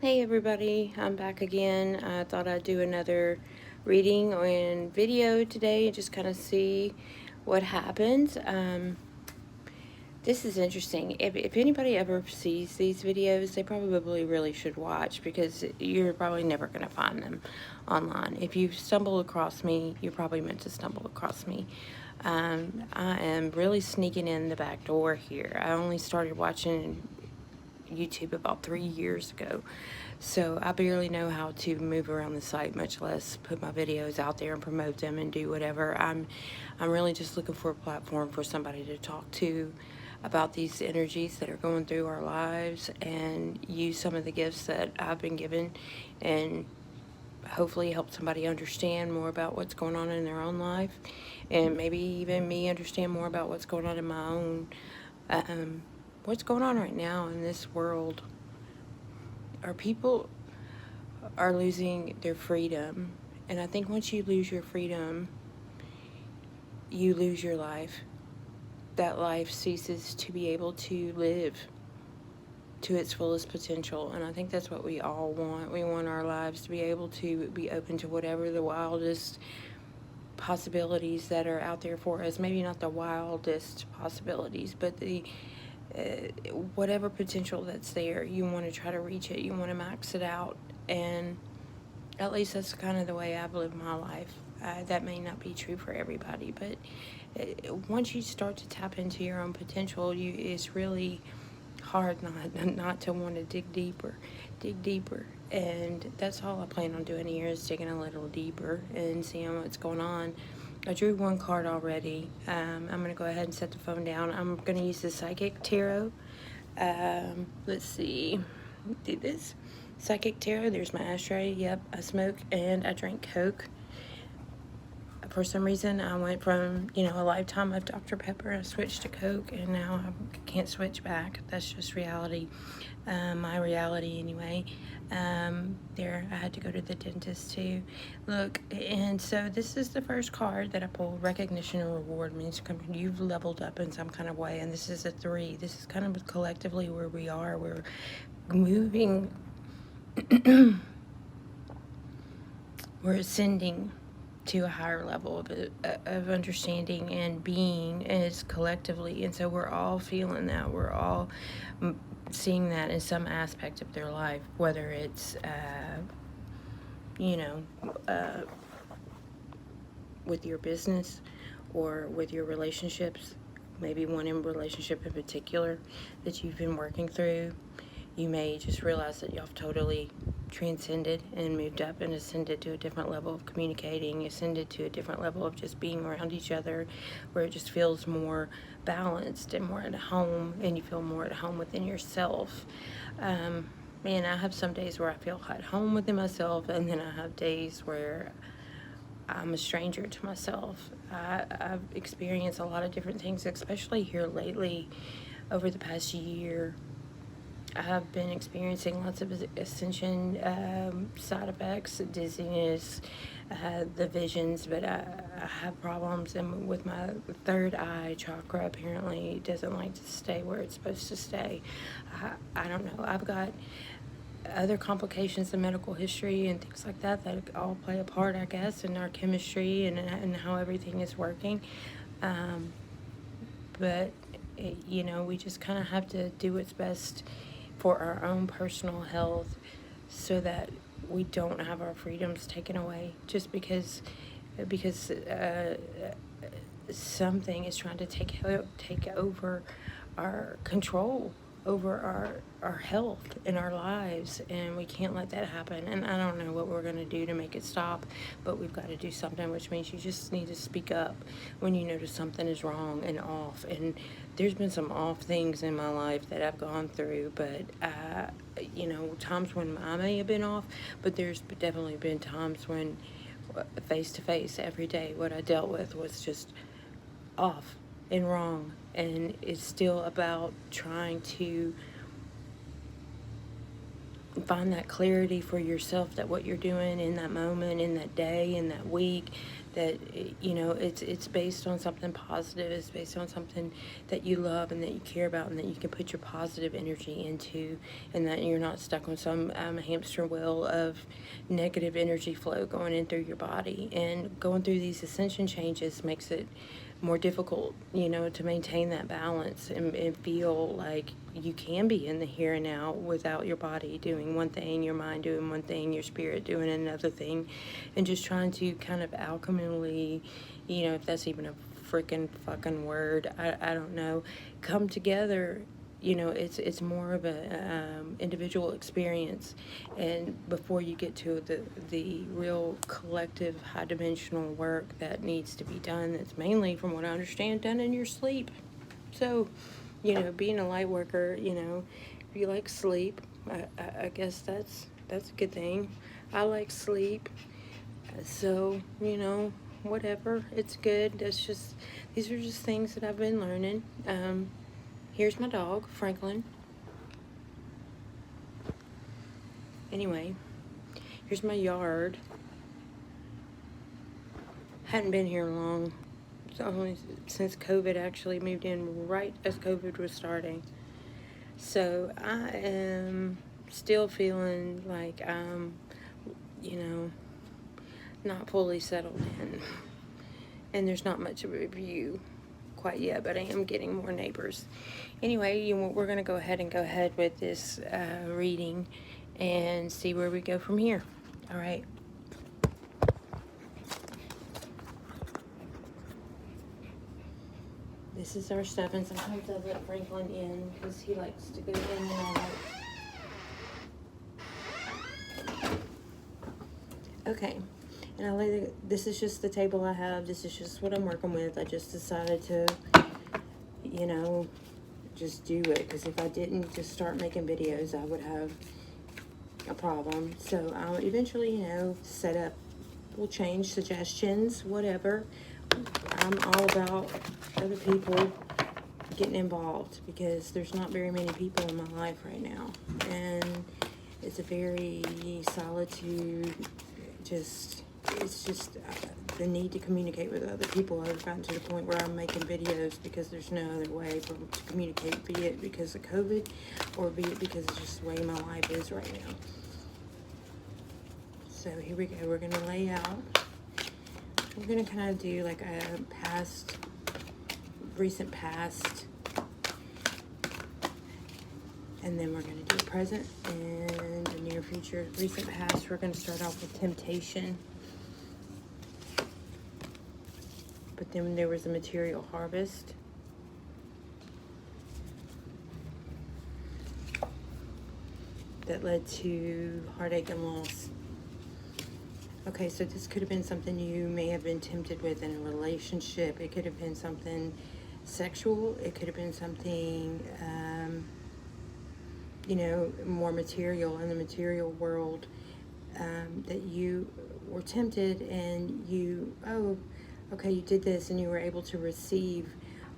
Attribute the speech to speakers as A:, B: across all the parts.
A: Hey everybody, I'm back again. I thought I'd do another reading and video today and just kind of see what happens. This is interesting. If anybody ever sees these videos, they probably really should watch because you're probably never going to find them online. If you stumble across me, you're probably meant to stumble across me. I am really sneaking in the back door here. I only started watching YouTube about 3 years ago. So I barely know how to move around the site, much less put my videos out there and promote them and do whatever. I'm really just looking for a platform for somebody to talk to about these energies that are going through our lives and use some of the gifts that I've been given and hopefully help somebody understand more about what's going on in their own life and maybe even me understand more about what's going on in my own. What's going on right now in this world? Our people are losing their freedom. And I think once you lose your freedom, you lose your life. That life ceases to be able to live to its fullest potential. And I think that's what we all want. We want our lives to be able to be open to whatever the wildest possibilities that are out there for us. Maybe not the wildest possibilities, but the whatever potential that's there, you want to try to reach it. You want to max it out. And at least that's kind of the way I've lived my life. That may not be true for everybody, but once you start to tap into your own potential, it's really hard not to want to dig deeper. And that's all I plan on doing here is digging a little deeper and seeing what's going on. I drew one card already. I'm going to go ahead and set the phone down. I'm going to use the Psychic Tarot. Let's see. Do this. Psychic Tarot. There's my ashtray. Yep, I smoke and I drink Coke. For some reason, I went from, a lifetime of Dr. Pepper, I switched to Coke, and now I can't switch back. That's just reality. My reality, anyway. I had to go to the dentist, too. Look, and so this is the first card that I pulled. Recognition and reward means you've leveled up in some kind of way, and this is a 3. This is kind of collectively where we are. We're moving. We're ascending to a higher level of understanding and being as collectively, and so we're all feeling that. We're all seeing that in some aspect of their life, whether it's with your business or with your relationships, maybe one in relationship in particular that you've been working through. You may just realize that y'all totally transcended and moved up and ascended to a different level of communicating, ascended to a different level of just being around each other, where it just feels more balanced and more at home, and you feel more at home within yourself. Man, I have some days where I feel at home within myself, and then I have days where I'm a stranger to myself. I've experienced a lot of different things, especially here lately over the past year. I have been experiencing lots of ascension side effects, dizziness, the visions, but I have problems and with my third eye chakra. Apparently it doesn't like to stay where it's supposed to stay. I don't know. I've got other complications in medical history and things like that all play a part, I guess, in our chemistry and how everything is working. But we just kind of have to do what's best for our own personal health so that we don't have our freedoms taken away just because something is trying to take over our control over our health and our lives, and we can't let that happen. And I don't know what we're going to do to make it stop, but we've got to do something, which means you just need to speak up when you notice something is wrong and off. And there's been some off things in my life that I've gone through, but times when I may have been off, but there's definitely been times when face to face every day what I dealt with was just off and wrong. And it's still about trying to find that clarity for yourself, that what you're doing in that moment, in that day, in that week, that, you know, it's based on something positive. It's based on something that you love and that you care about and that you can put your positive energy into, and that you're not stuck on some hamster wheel of negative energy flow going in through your body. And going through these ascension changes makes it more difficult, you know, to maintain that balance and feel like you can be in the here and now without your body doing one thing, your mind doing one thing, your spirit doing another thing, and just trying to kind of alchemically, you know, if that's even a freaking fucking word, I don't know, come together. You know, it's more of a individual experience, and before you get to the real collective high dimensional work that needs to be done, that's mainly, from what I understand, done in your sleep. So, you know, being a light worker, you know, if you like sleep, I guess that's a good thing. I like sleep, so, you know, whatever, it's good. These are just things that I've been learning. Here's my dog, Franklin. Anyway, here's my yard. Hadn't been here long. It's only since COVID actually moved in right as COVID was starting. So I am still feeling like I'm, you know, not fully settled in. And there's not much of a view quite yet, but I am getting more neighbors. Anyway, we're going to go ahead with this reading and see where we go from here. All right. This is our stuff, and sometimes I let Franklin in because he likes to go in and out. Okay. And this is just the table I have. This is just what I'm working with. I just decided to, you know, just do it, because if I didn't just start making videos, I would have a problem. So I'll eventually, you know, set up, we'll change, suggestions, whatever. I'm all about other people getting involved, because there's not very many people in my life right now, and it's a very solitude, it's just the need to communicate with other people. I've gotten to the point where I'm making videos because there's no other way to communicate, be it because of COVID or be it because it's just the way my life is right now. So here we go. We're going to lay out. We're going to kind of do like a recent past, and then we're going to do present and the near future. Recent past, we're going to start off with temptation. But then there was a material harvest. That led to heartache and loss. Okay, so this could have been something you may have been tempted with in a relationship. It could have been something sexual. It could have been something, you know, more material in the material world, that you were tempted and you did this and you were able to receive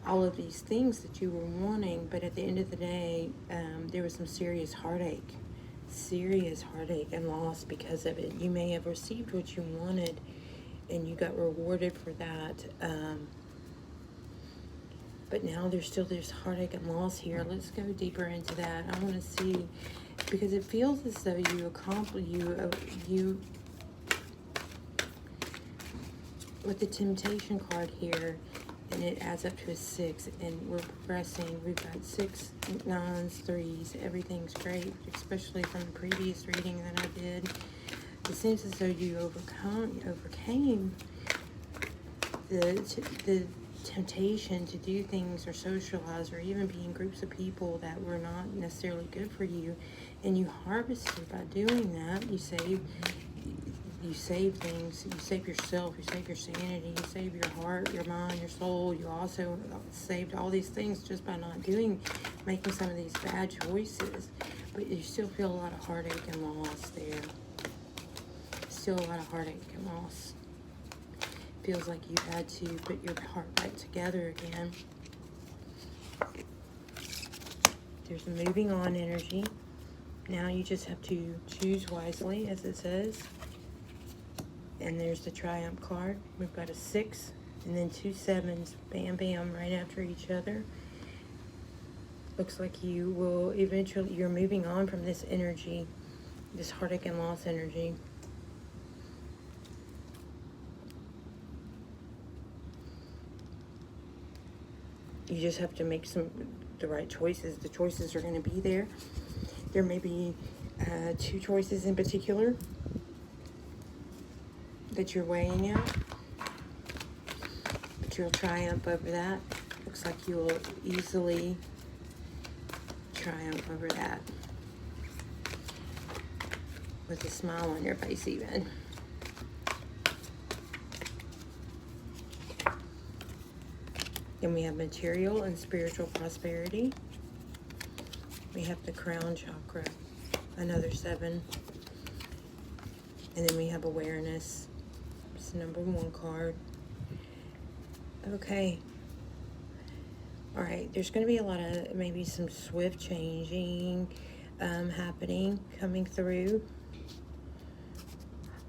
A: all of these things that you were wanting, but at the end of the day, there was some serious heartache and loss because of it. You may have received what you wanted and you got rewarded for that, but now there's still this heartache and loss here. Let's go deeper into that. I want to see, because it feels as though you with the temptation card here, and it adds up to a 6, and we're progressing. We've got 6, 9s, 3s. Everything's great, especially from the previous reading that I did. It seems as though you overcame the temptation to do things or socialize or even be in groups of people that were not necessarily good for you, and you harvested by doing that. You save things, you save yourself, you save your sanity, you save your heart, your mind, your soul. You also saved all these things just by not making some of these bad choices. But you still feel a lot of heartache and loss there. Still a lot of heartache and loss. Feels like you had to put your heart back together again. There's a moving on energy. Now you just have to choose wisely, as it says. And there's the Triumph card. We've got a 6 and then 2 7s, bam, bam, right after each other. Looks like you will eventually, you're moving on from this energy, this heartache and loss energy. You just have to make the right choices. The choices are going to be there. There may be 2 choices in particular that you're weighing out, but you'll triumph over that. Looks like you'll easily triumph over that with a smile on your face even. Then we have material and spiritual prosperity. We have the crown chakra, another 7. And then we have awareness. It's the number 1 card. Okay. All right, there's going to be a lot of maybe some swift changing happening, coming through.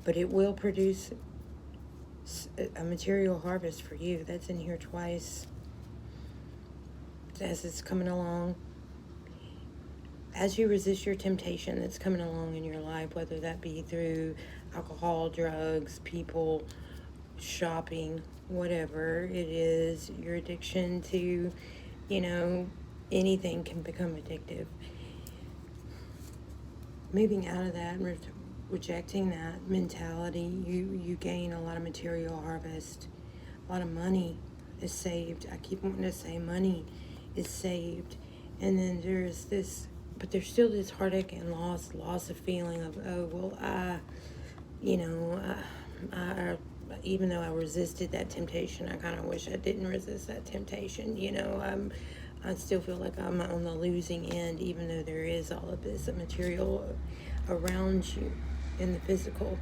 A: But it will produce a material harvest for you. That's in here twice. As it's coming along. As you resist your temptation that's coming along in your life, whether that be through alcohol, drugs, people, shopping, whatever it is, your addiction to, anything can become addictive. Moving out of that, rejecting that mentality, you gain a lot of material harvest. A lot of money is saved. I keep wanting to say money is saved. And then there's this, but there's still this heartache and loss of feeling of, even though I resisted that temptation, I kind of wish I didn't resist that temptation. I still feel like I'm on the losing end, even though there is all of this material around you in the physical.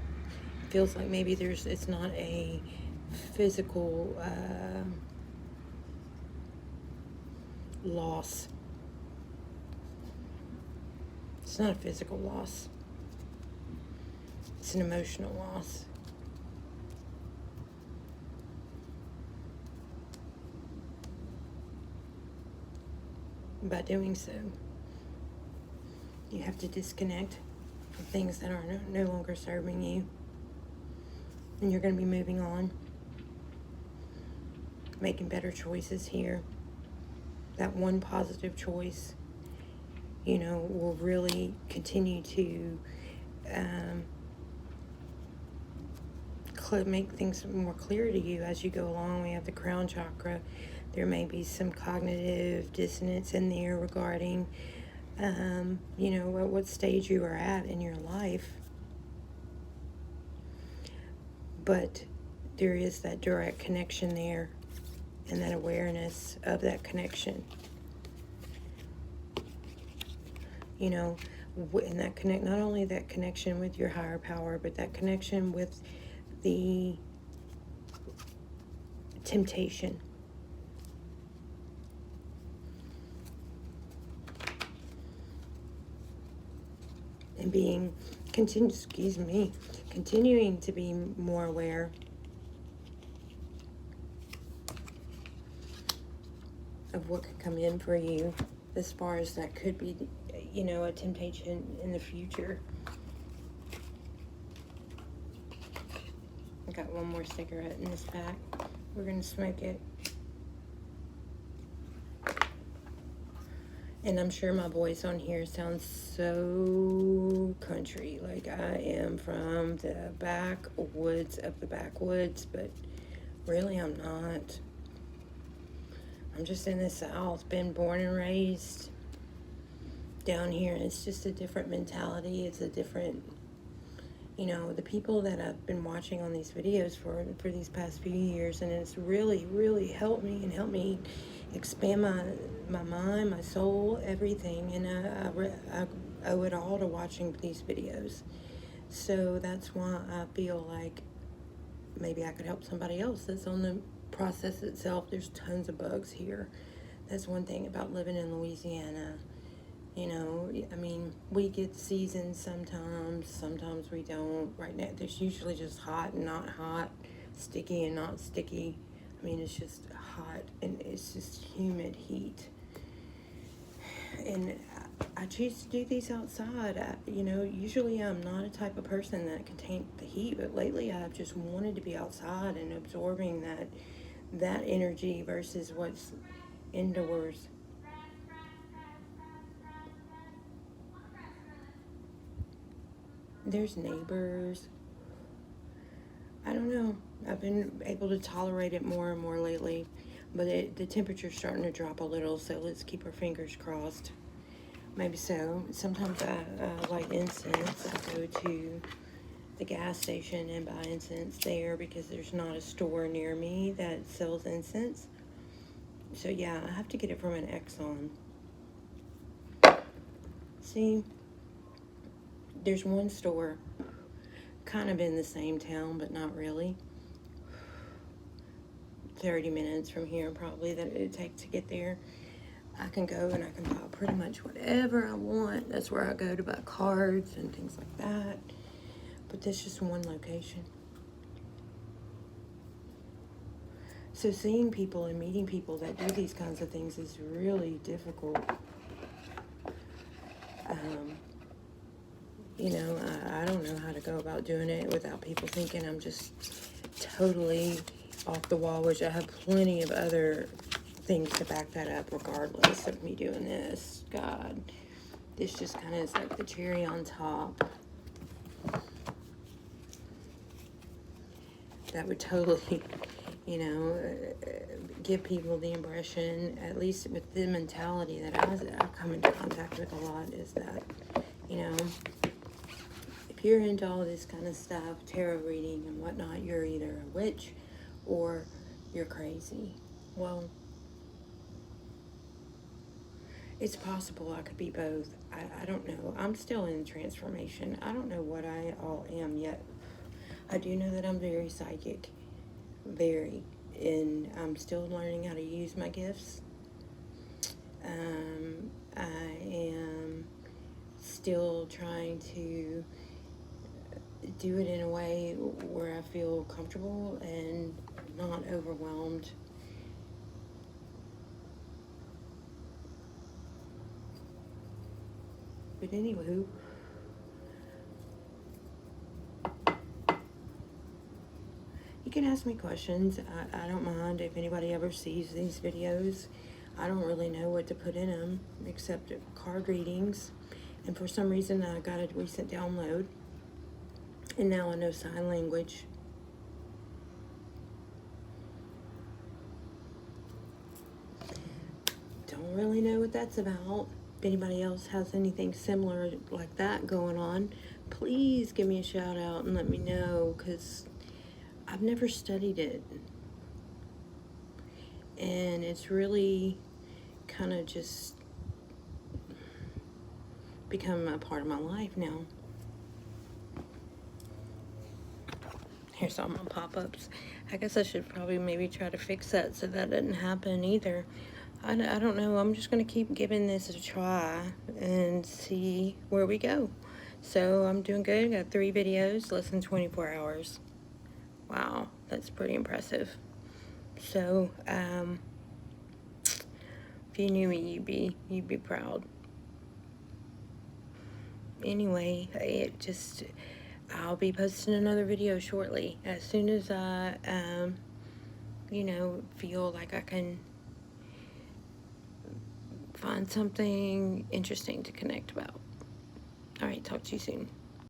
A: It feels like maybe it's not a physical loss. It's not a physical loss. It's an emotional loss. By doing so, you have to disconnect from things that are no longer serving you. And you're going to be moving on, making better choices here. That one positive choice, will really continue to make things more clear to you as you go along. We have the crown chakra. There may be some cognitive dissonance in there regarding, what stage you are at in your life. But there is that direct connection there and that awareness of that connection. And that not only that connection with your higher power, but that connection with the temptation. And continuing to be more aware of what could come in for you, as far as that could be, a temptation in the future. I got one more cigarette in this pack. We're going to smoke it. And I'm sure my voice on here sounds so country, like I am from the backwoods of the backwoods, but really I'm not. I'm just in the South, been born and raised down here, and it's just a different mentality. It's a different, the people that I've been watching on these videos for these past few years, and it's really, really helped me expand my mind, my soul, everything, and I owe it all to watching these videos. So that's why I feel like maybe I could help somebody else that's on the process itself. There's tons of bugs here. That's one thing about living in Louisiana. You know, I mean, we get seasons sometimes we don't. Right now, there's usually just hot and not hot, sticky and not sticky. I mean, it's just hot and it's just humid heat. And I choose to do these outside. You know, usually I'm not a type of person that can take the heat, but lately I've just wanted to be outside and absorbing that energy versus what's indoors. There's neighbors. I don't know. I've been able to tolerate it more and more lately, but the temperature's starting to drop a little, so let's keep our fingers crossed. Maybe so. Sometimes I light incense. I go to the gas station and buy incense there because there's not a store near me that sells incense. So yeah, I have to get it from an Exxon. See, there's one store kind of in the same town, but not really. 30 minutes from here probably that it would take to get there. I can go and I can buy pretty much whatever I want. That's where I go to buy cards and things like that. But that's just one location. So seeing people and meeting people that do these kinds of things is really difficult. You know, I don't know how to go about doing it without people thinking I'm just totally off the wall, which I have plenty of other things to back that up regardless of me doing this. God, this just kind of is like the cherry on top. That would totally, you know, give people the impression, at least with the mentality that I come into contact with a lot, is that, you know, if you're into all this kind of stuff, tarot reading and whatnot, you're either a witch or you're crazy. Well, it's possible I could be both. I don't know. I'm still in transformation. I don't know what I all am yet. I do know that I'm very psychic. Very. And I'm still learning how to use my gifts. I am still trying to do it in a way where I feel comfortable and not overwhelmed. But anywho, you can ask me questions. I don't mind if anybody ever sees these videos. I don't really know what to put in them except card readings. And for some reason I got a recent download. And now I know sign language. Don't really know what that's about. If anybody else has anything similar like that going on, please give me a shout out and let me know, because I've never studied it. And it's really kind of just become a part of my life now. Here's all my pop-ups. I guess I should probably maybe try to fix that so that doesn't happen either. I don't know. I'm just going to keep giving this a try and see where we go. So I'm doing good. Got 3 videos, less than 24 hours. Wow, that's pretty impressive. So, if you knew me, you'd be proud. Anyway, I'll be posting another video shortly. As soon as I, you know, feel like I can find something interesting to connect about. All right, talk to you soon.